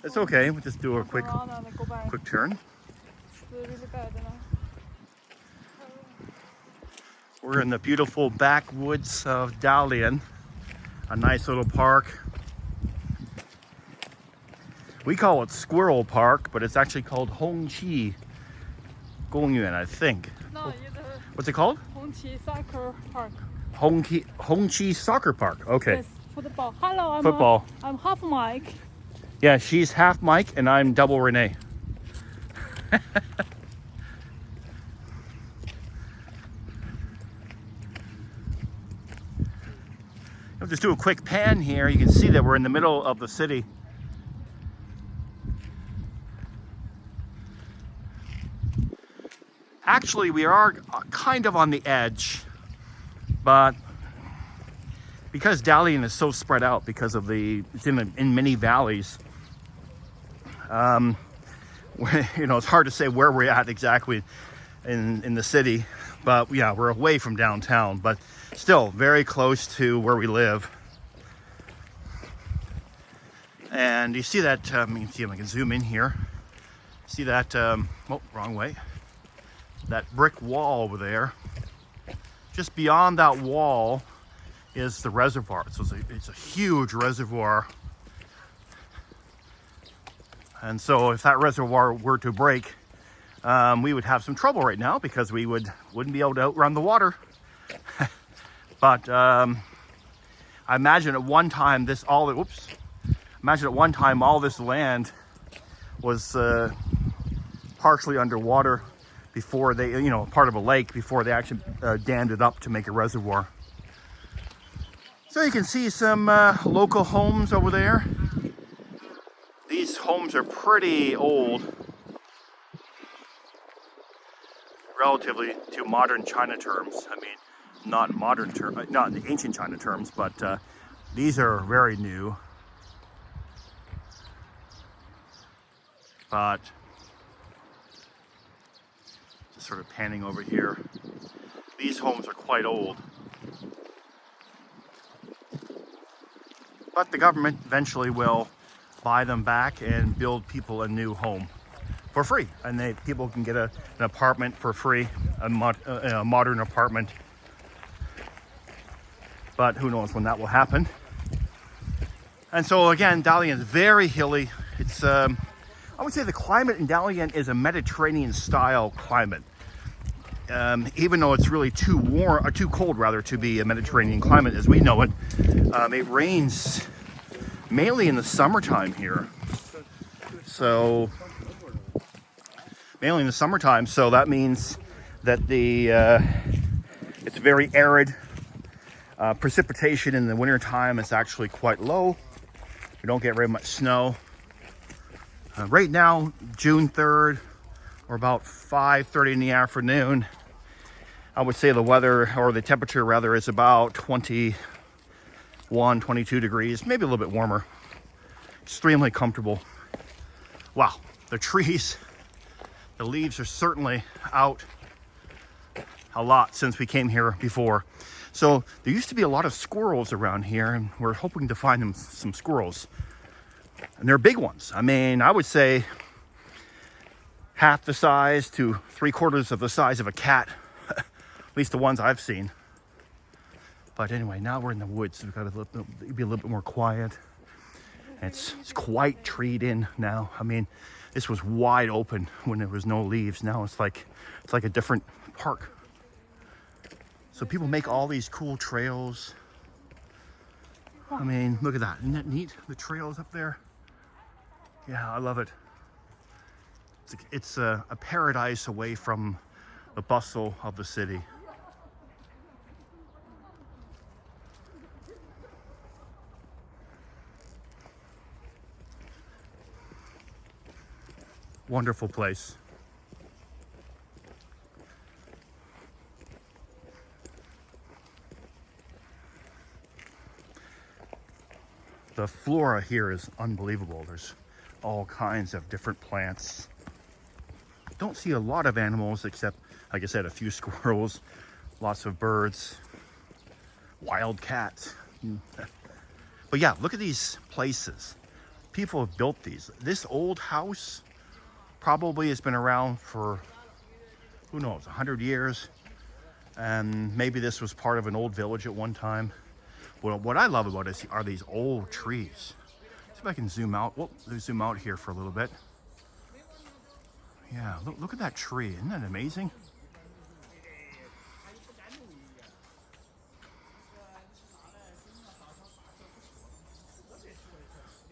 It's okay. We'll just do a quick turn. We're in the beautiful backwoods of Dalian, a nice little park. We call it Squirrel Park, but it's actually called Hongqi Soccer, I think. No, What's it called? Hongqi Soccer Park. Hongqi Soccer Park. Okay. Yes, football. Hello, Football. I'm half Mike. Yeah, she's half Mike and I'm double Renee. I'll just do a quick pan here. You can see that we're in the middle of the city. Actually, we are kind of on the edge, but because Dalian is so spread out because of it's in many valleys, it's hard to say where we're at exactly in the city, but yeah, we're away from downtown, but still very close to where we live. And you see that, let me see if I can zoom in here. See that, oh, wrong way. That brick wall over there. Just beyond that wall is the reservoir. So it's a huge reservoir. And so if that reservoir were to break, we would have some trouble right now because we wouldn't be able to outrun the water. But I imagine at one time all this land was partially underwater before they, part of a lake before they actually dammed it up to make a reservoir. So you can see some local homes over there. These homes are pretty old, relatively to modern China terms. I mean, not the ancient China terms, but these are very new. But just sort of panning over here, these homes are quite old. But the government eventually will buy them back and build people a new home for free, and people can get an apartment for free, a modern apartment. But who knows when that will happen. And so again, Dalian is very hilly. It's I would say the climate in Dalian is a Mediterranean style climate. Even though it's really too cold rather to be a Mediterranean climate as we know it. It rains mainly in the summertime here. So mainly in the summertime, so that means that it's very arid. Precipitation in the wintertime is actually quite low. We don't get very much snow. Right now, June 3rd, or about 5:30 in the afternoon, I would say the weather, or the temperature rather, is about 21, 22 degrees, maybe a little bit warmer. Extremely comfortable. Wow, the trees, the leaves are certainly out a lot since we came here before. So there used to be a lot of squirrels around here, and we're hoping to find some squirrels. And they're big ones. I mean, I would say half the size to 3/4 of the size of a cat. At least the ones I've seen. But anyway, now we're in the woods, so we've got to be a little bit more quiet. And it's quite treed in now. I mean, this was wide open when there was no leaves. Now it's like a different park. So people make all these cool trails. I mean, look at that. Isn't that neat? The trails up there. Yeah, I love it. It's a paradise away from the bustle of the city. Wonderful place. The flora here is unbelievable. There's all kinds of different plants. Don't see a lot of animals except, like I said, a few squirrels, lots of birds, wild cats. But yeah, look at these places. people have built these. This old house probably has been around for, who knows, 100 years. And maybe this was part of an old village at one time. Well, what I love about it are these old trees. See if I can zoom out. Whoop, zoom out here for a little bit. Yeah, look at that tree. Isn't that amazing?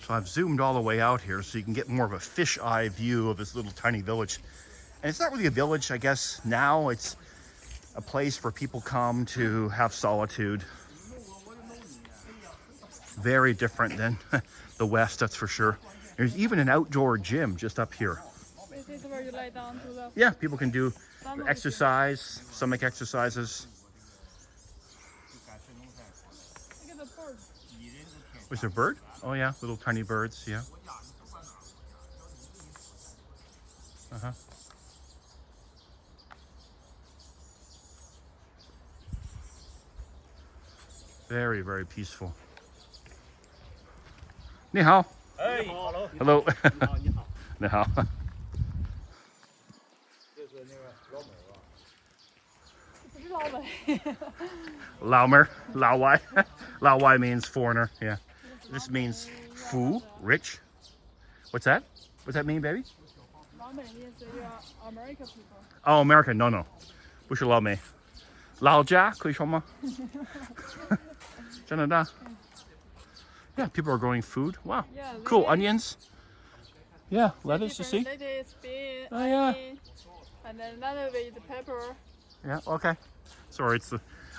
So I've zoomed all the way out here so you can get more of a fisheye view of this little tiny village. And it's not really a village, I guess. Now it's a place where people come to have solitude. Very different than the West, that's for sure. There's even an outdoor gym just up here. This is where you lie down to the Yeah, people can do exercise, stomach exercises. Look at the bird. Was there a bird? Oh yeah, little tiny birds, yeah. Uh-huh. Very, very peaceful. 你好. Hey. Hello. 你好. 不是老美。Laumer, Lauwai. Lauwai means foreigner, yeah. This means fu, rich. What's that? What's that mean, baby? 老美 means you are American people. Oh, American, no. 不是老美。老家可以说吗？真的大。Yeah, people are growing food. Wow. Yeah, Cool. lettuce. Onions. Yeah, lettuce, you see? Lettuce, bean, Oh, yeah. onion, and then another way is pepper. Yeah, okay. Sorry,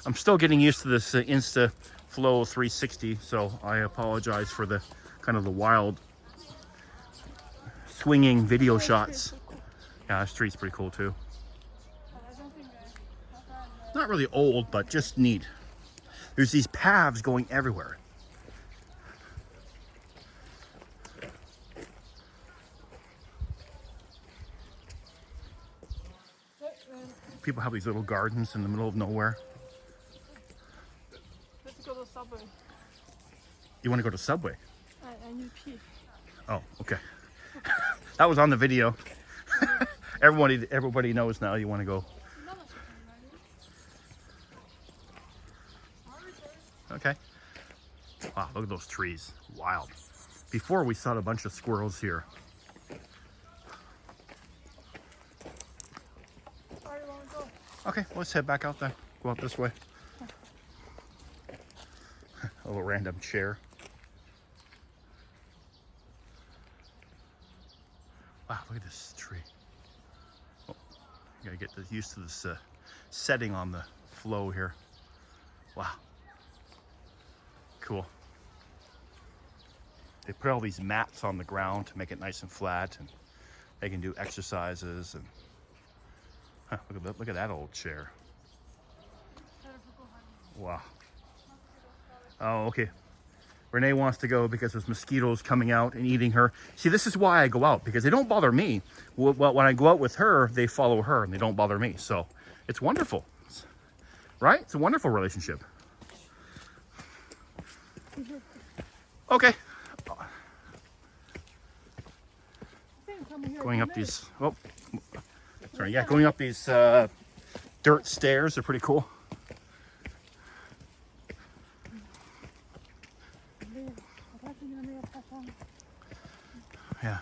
I'm still getting used to this Insta Flow 360, so I apologize for the kind of the wild swinging video shots. Yeah, this tree's pretty cool too. I don't think Not really old, but just neat. There's these paths going everywhere. People have these little gardens in the middle of nowhere. let's go to Subway. You want to go to Subway? I need pee. Oh, okay. That was on the video. Everybody knows now you want to go. Okay. Wow, look at those trees. Wild. Before we saw a bunch of squirrels here. Where do you want to go? Okay, let's head back out there. Go out this way. A little random chair. Wow, look at this tree. Oh, you gotta get used to this setting on the flow here. Wow. Cool. They put all these mats on the ground to make it nice and flat, and they can do exercises. And look at that old chair. Wow. Oh, okay. Renee wants to go because there's mosquitoes coming out and eating her. See, this is why I go out, because they don't bother me. Well, when I go out with her, they follow her and they don't bother me. So it's wonderful, right? It's a wonderful relationship. Okay. Going up these, oh, sorry, yeah, going up these dirt stairs are pretty cool. Yeah.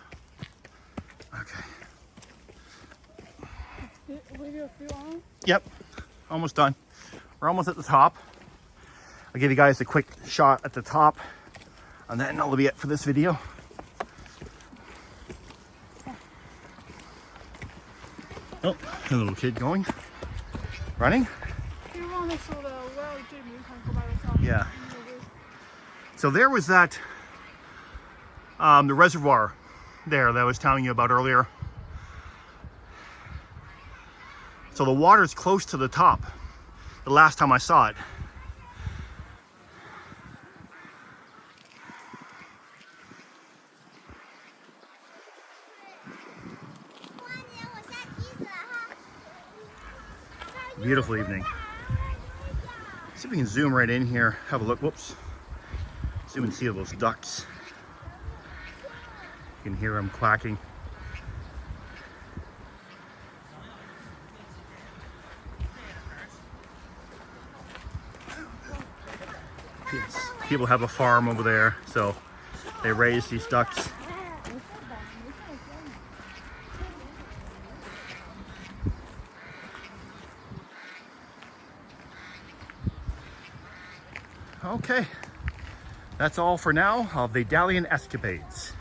Okay. Video still on? Yep. Almost done. We're almost at the top. I'll give you guys a quick shot at the top, and then that'll be it for this video. Oh, a little kid going, running. If you want to show the well gym, you can go by yourself. Yeah. So there was that, the reservoir there that I was telling you about earlier. So the water's close to the top, the last time I saw it. Beautiful evening. See if we can zoom right in here, have a look. Whoops. Zoom and see those ducks. You can hear them quacking. Yes. People have a farm over there, so they raise these ducks. Okay, that's all for now of the Dalian escapades.